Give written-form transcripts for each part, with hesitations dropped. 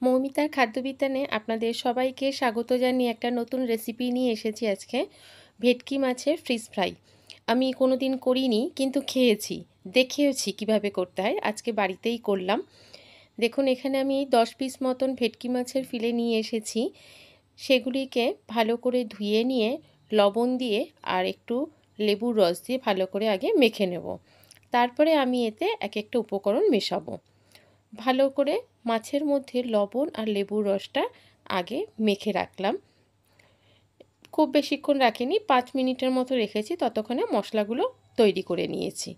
মৌমিতার খাদ্যবিতানে আপনাদের সবাইকে স্বাগত জানিয়ে একটা নতুন রেসিপি নিয়ে এসেছি আজকে। ভেটকি মাছের ফিশ ফ্রাই। আমি কোনো দিন করিনি, কিন্তু খেয়েছি, দেখেওছি কিভাবে করতে হয়। আজকে বাড়িতেই করলাম। দেখুন, এখানে আমি 10 পিস মতন ভেটকি মাছের ফিলে নিয়ে এসেছি। সেগুলিকে ভালো করে ধুয়ে নিয়ে লবণ দিয়ে আর একটু লেবুর রস দিয়ে ভালো করে আগে মেখে নেব। তারপরে আমি এতে এক একটা উপকরণ মেশাবো। ভালো করে মাছের মধ্যে লবণ আর লেবুর রসটা আগে মেখে রাখলাম। খুব বেশিক্ষণ রাখিনি, 5 মিনিটের মতো রেখেছি। ততক্ষণে মশলাগুলো তৈরি করে নিয়েছি।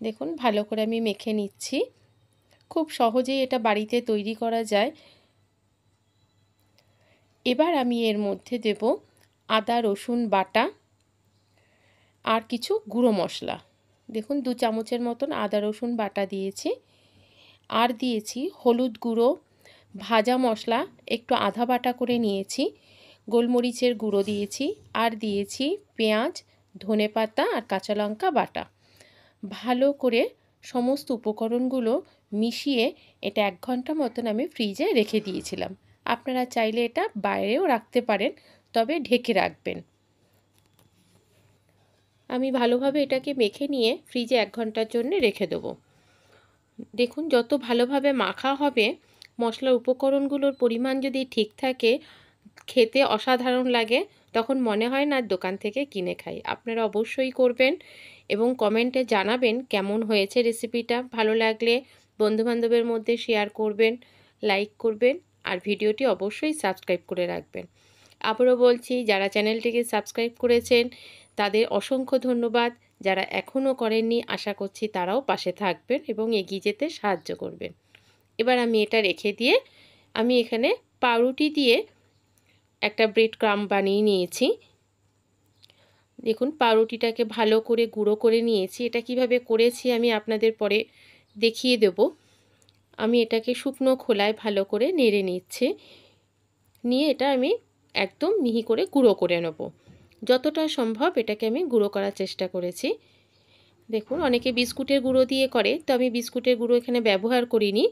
দেখুন, ভালো করে আমি মেখে নিচ্ছি। খুব সহজেই এটা বাড়িতে তৈরি করা যায়। এবার আমি এর মধ্যে দেব আদা রসুন বাটা আর কিছু গুঁড়ো মশলা। দেখুন, 2 চামচের মতন আদা রসুন বাটা দিয়েছি। আর দিয়েছি হলুদ গুঁড়ো, ভাজা মশলা একটু আধা বাটা করে নিয়েছি, গোলমরিচের গুঁড়ো দিয়েছি, আর দিয়েছি পেঁয়াজ, ধনেপাতা আর কাঁচা লঙ্কা বাটা। ভালো করে সমস্ত উপকরণগুলো মিশিয়ে এটা 1 ঘন্টা মতন আমি ফ্রিজে রেখে দিয়েছিলাম। আপনারা চাইলে এটা বাইরেও রাখতে পারেন, তবে ঢেকে রাখবেন। আমি ভালোভাবে এটাকে মেখে নিয়ে ফ্রিজে 1 ঘন্টার জন্য রেখে দেবো। দেখুন, যত ভালোভাবে মাখা হবে, মশলার উপকরণগুলোর পরিমাণ যদি ঠিক থাকে, খেতে অসাধারণ লাগে। তখন মনে হয় না দোকান থেকে কিনে খাই। আপনারা অবশ্যই করবেন এবং কমেন্টে জানাবেন কেমন হয়েছে রেসিপিটা। ভালো লাগলে বন্ধুবান্ধবের মধ্যে শেয়ার করবেন, লাইক করবেন আর ভিডিওটি অবশ্যই সাবস্ক্রাইব করে রাখবেন। আবারও বলছি, যারা চ্যানেলটিকে সাবস্ক্রাইব করেছেন তাদের অসংখ্য ধন্যবাদ। যারা এখনও করেননি, আশা করছি তারাও পাশে থাকবেন এবং এগিয়ে যেতে সাহায্য করবেন। এবার আমি এটা রেখে দিয়ে আমি এখানে পাউরুটি দিয়ে একটা ব্রেড ক্রাম্ব বানিয়ে নিয়েছি। দেখুন, পাউরুটিটাকে ভালো করে গুঁড়ো করে নিয়েছি। এটা কিভাবে করেছি আমি আপনাদের পরে দেখিয়ে দেব। আমি এটাকে শুকনো খোলায় ভালো করে নেড়ে নিচ্ছি। নিয়ে এটা আমি একদম মিহি করে গুঁড়ো করে নেব। যতটা সম্ভব এটাকে আমি গুঁড়ো করার চেষ্টা করেছি। দেখুন, অনেকে বিস্কুটের গুঁড়ো দিয়ে করে, তো আমি বিস্কুটের গুঁড়ো এখানে ব্যবহার করিনি।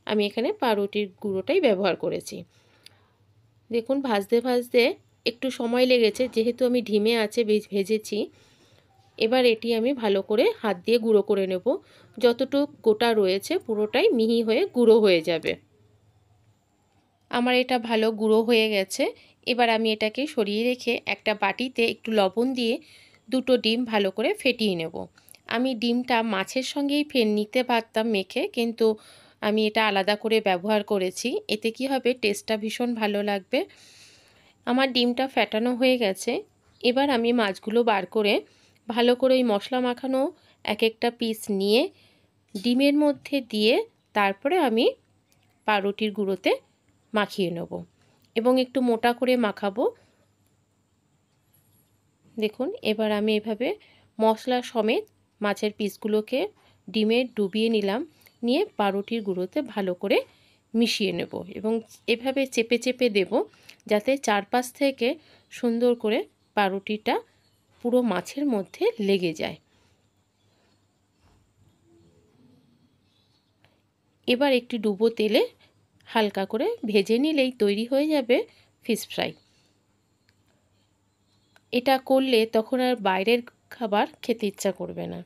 আমি এখানে পাউরুটির গুঁড়োটাই ব্যবহার করেছি। দেখুন, ভাজতে ভাজতে একটু সময় লেগেছে, যেহেতু আমি ঢিমে আছে ভেজেছি। এবার এটি আমি ভালো করে হাত দিয়ে গুঁড়ো করে নেব। যতটুকু গোটা রয়েছে পুরোটাই মিহি হয়ে গুঁড়ো হয়ে যাবে। আমার এটা ভালো গুঁড়ো হয়ে গেছে। এবার আমি এটাকে সরিয়ে রেখে একটা বাটিতে একটু লবণ দিয়ে 2টো ডিম ভালো করে ফেটিয়ে নেব। আমি ডিমটা মাছের সঙ্গেই নিতে পারতাম মেখে, কিন্তু আমি এটা আলাদা করে ব্যবহার করেছি। এতে কি হবে, টেস্টটা ভীষণ ভালো লাগবে। আমার ডিমটা ফেটানো হয়ে গেছে। এবার আমি মাছগুলো বার করে ভালো করে ওই মশলা মাখানো এক একটা পিস নিয়ে ডিমের মধ্যে দিয়ে তারপরে আমি পাউরুটির গুঁড়োতে মাখিয়ে নেব এবং একটু মোটা করে মাখাবো। দেখুন, এবার আমি এভাবে মশলা সমেত মাছের পিসগুলোকে ডিমে ডুবিয়ে নিলাম। নিয়ে পাউরুটির গুঁড়োতে ভালো করে মিশিয়ে নেব এবং এভাবে চেপে চেপে দেব, যাতে চারপাশ থেকে সুন্দর করে পাউরুটিটা পুরো মাছের মধ্যে লেগে যায়। এবার একটু ডুবো তেলে হালকা করে ভেজে নিলেই তৈরি হয়ে যাবে ফিশ ফ্রাই। এটা করলে তখন আর বাইরের খাবার খেতে ইচ্ছা করবে না।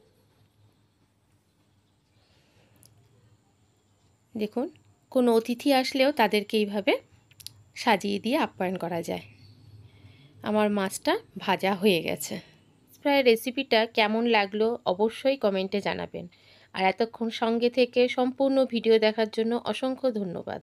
দেখুন, কোনো অতিথি আসলেও তাদেরকে এইভাবে সাজিয়ে দিয়ে আপ্যায়ন করা যায়। আমার মাছটা ভাজা হয়ে গেছে। প্রায় রেসিপিটা কেমন লাগলো অবশ্যই কমেন্টে জানাবেন। আর এতক্ষণ সঙ্গে থেকে সম্পূর্ণ ভিডিও দেখার জন্য অসংখ্য ধন্যবাদ।